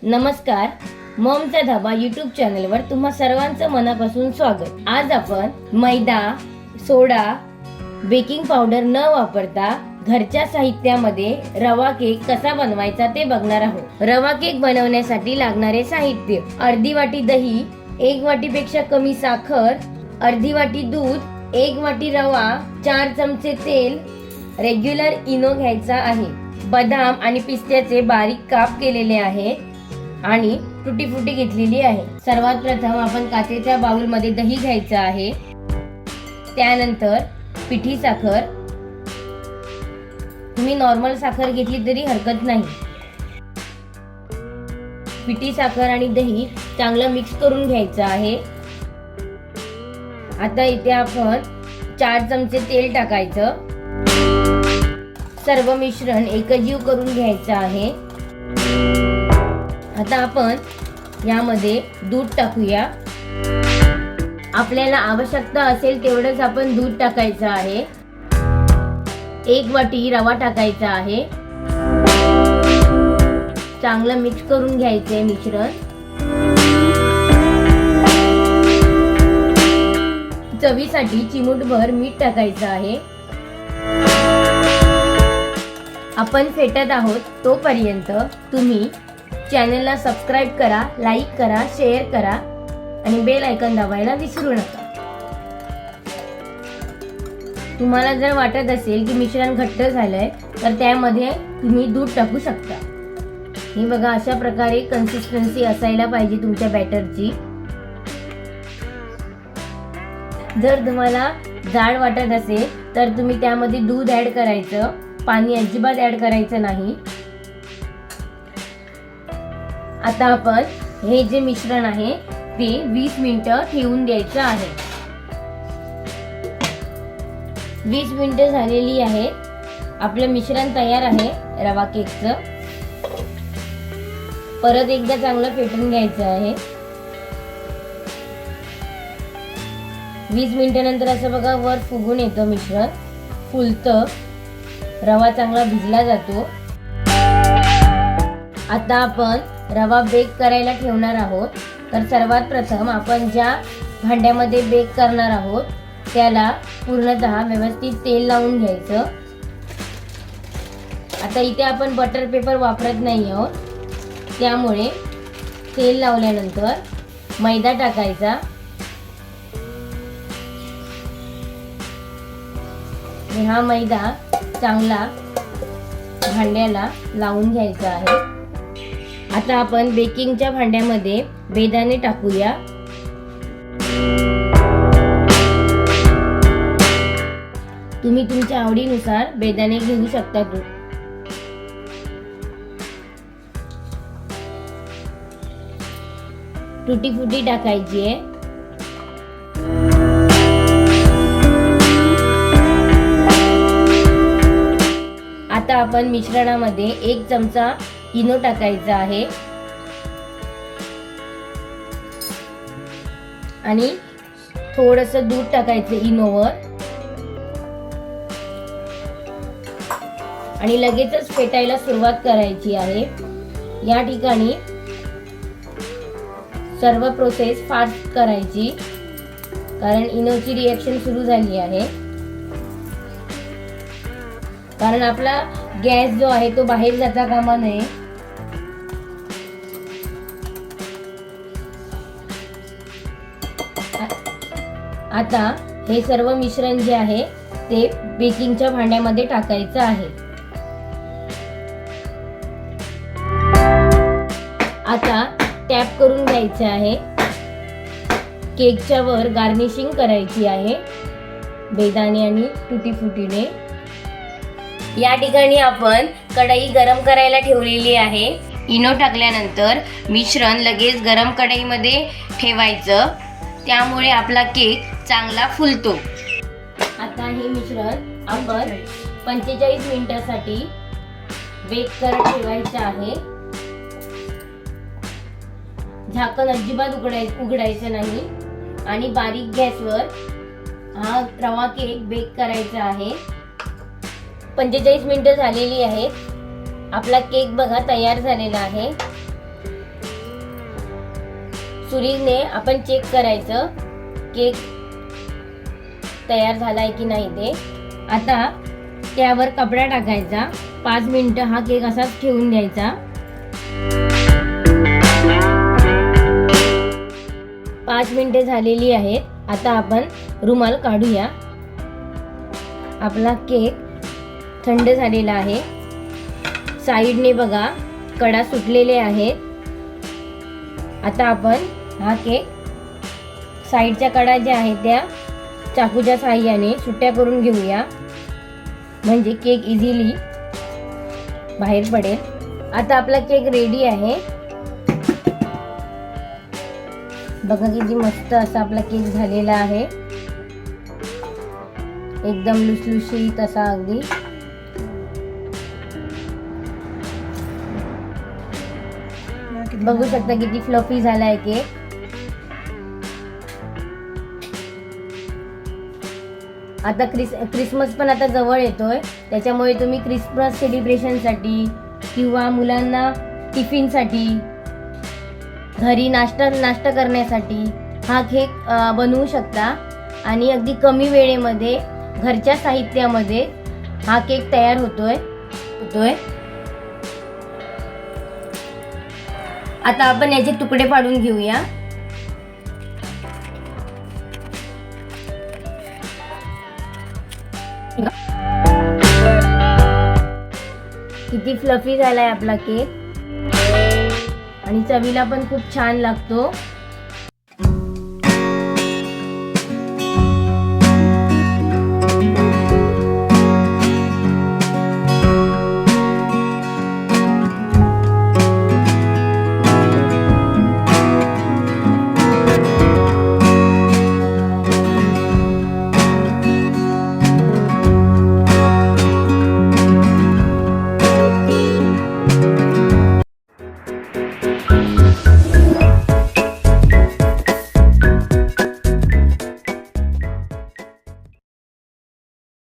नमस्कार, मॉमचा धाबा यूट्यूब चॅनलवर तुम्हा सर्वांचं मनापासून स्वागत। आज आपण मैदा, सोडा, बेकिंग पावडर न वापरता घरच्या साहित्यामध्ये रवा केक कसा बनवायचा ते बघणार आहोत। रवा केक बनवण्यासाठी लागणारे साहित्य: अर्धी वाटी दही, 1 वाटीपेक्षा कमी साखर, अर्धी वाटी दूध, 1 वाटी रवा, 4 चमचे तेल, रेग्युलर इनो घ्यायचा आहे, बदाम आणि पिस्त्याचे बारीक काप केलेले आहे आणि टुटी फुटी घेतलेली आहे। सर्वात प्रथम आपण काचेच्या बाउल मध्ये दही घ्यायचं आहे, त्यानंतर पिठी साखर, तुम्ही नॉर्मल साखर घेतली तरी हरकत नाही। पिठी साखर आणि दही चांगलं मिक्स करून घ्यायचं आहे। आता इथे आपण 4 चमचे तेल टाकायचं, सर्व मिश्रण एकजीव करून घ्यायचं आहे। आता आपण यामध्ये दूध टाकूया, आपल्याला आवश्यकता असेल तेवढंच आपण दूध टाकायचं आहे। 1 वाटी रवा टाकायचा आहे, चांगलं मिक्स करून घ्यायचे मिश्रण। चवीसाठी चिमूटभर मीठ टाकायचं आहे। आपण फेटत आहोत तोपर्यंत तुम्ही चॅनलला सबस्क्राइब करा, लाईक करा, शेअर करा आणि बेल आयकॉन दाबायला विसरू नका। तुम्हाला जर वाटत असेल की मिश्रण घट्ट झालंय तर त्यामध्ये तुम्ही दूध टाकू शकता। हे बघा, अशा प्रकारे कन्सिस्टन्सी असायला पाहिजे तुमच्या बॅटरची। जर तुम्हाला जाड वाटत असेल तर तुम्ही त्यामध्ये दूध ऍड करायचं, पाणी अजिबात ऍड करायचं नाही। आता आपण हे जे मिश्रण आहे ते 20 मिनिटं ठेवून द्यायचं आहे। 20 मिनिटं झालेली आहे, आपलं मिश्रण तयार आहे रवा केकचं। परत एकदा चांगलं फेटून घ्यायचं आहे। 20 मिनिटानंतर असं बघा वर फुगून येतं मिश्रण, फुलतं, रवा चांगला भिजला जातो। आता आपण रवा बेक करायला ठेवणार आहोत, तर सर्वात प्रथम आपण ज्या भांड्यामध्ये बेक करणार आहोत त्याला पूर्णतः व्यवस्थित तेल लावून घ्यायचं। आता इथे आपण बटर पेपर वापरत नाही आहोत, त्यामुळे तेल लावल्यानंतर मैदा टाकायचा। हा मैदा चांगला भांड्याला लावून घ्यायचा आहे। आता आपण बेकिंगच्या भांड्यामध्ये बेदाणे टाकूया। तुम्ही तुमच्या आवडीनुसार बेदाणे घेऊ शकता। टुटी फुटी टाकायची आहे। आता आपण मिश्रणामध्ये 1 चमचा इनो टाकायचा आहे आणि थोडंसं दूध टाकायचं इनोवर आणि लगेचच फेटायला सुरुवात करायची आहे। या ठिकाणी सर्व प्रोसेस फास्ट करायची, कारण इनोची रिएक्शन सुरू झाली आहे। कारण आपला गॅस जो आहे तो बाहेर जाता कामा नये। आता हे सर्व मिश्रण जे आहे ते बेकिंगच्या भांड्यामध्ये टाकायचं आहे। आता टॅप करून घ्यायचं आहे। केकच्या वर गार्निशिंग करायची आहे बेदाणे आणि टुटी फुटीने। या ठिकाणी आपण कढई गरम करायला ठेवलेली आहे। इनो टाकल्यानंतर मिश्रण लगेच गरम कढईमध्ये ठेवायचं, त्यामुळे आपला केक चांगला फुलतो। आता हे मिश्रण आपण 45 मिनिटांसाठी बेक करत ठेवायचं आहे। झाकण अजिबात उघडायचं नाही आणि बारीक गॅसवर हा रवा केक बेक करायचा आहे। 45 मिनिटं झालेली आहेत, आपला केक बघा तयार झालेला आहे। सुरीने आपण चेक करायचं केक तयार झालाय की नाही ते. आता त्यावर कपडा टाकायचा, 5 मिनिटं हा केक असाच ठेवून द्यायचा. 5 मिनिटे झालेली आहेत. आता आपण रुमाल काढूया. आपला केक थंड झालेला आहे. साईडने बघा कडा सुटलेले आहेत. आता आपण हा केक साईडच्या कडा ज्या आहेत त्या चाकूच्या साहाय्याने सुट्ट्या करून घेऊया, म्हणजे केक इझिली बाहेर पडेल. आता आपला केक रेडी आहे. बघा किती मस्त असा आपला केक झालेला आहे. एकदम लुसलुशीत असा अगदी. बघू शकता किती फ्लफी झालाय केक. आता क्रिसमस पण आता जवळ येतोय, त्याच्यामुळे तुम्ही क्रिसमस सेलिब्रेशनसाठी किंवा मुलांना टिफिनसाठी, घरी नाश्ता करण्यासाठी हा केक बनवू शकता. आणि अगदी कमी वेळेमध्ये घरच्या साहित्यामध्ये हा केक तयार होतोय. आता आपण याचे तुकडे पाडून घेऊया. किती फ्लफी झालाय आपला केक आणि चवीला पण खूप छान लागतो.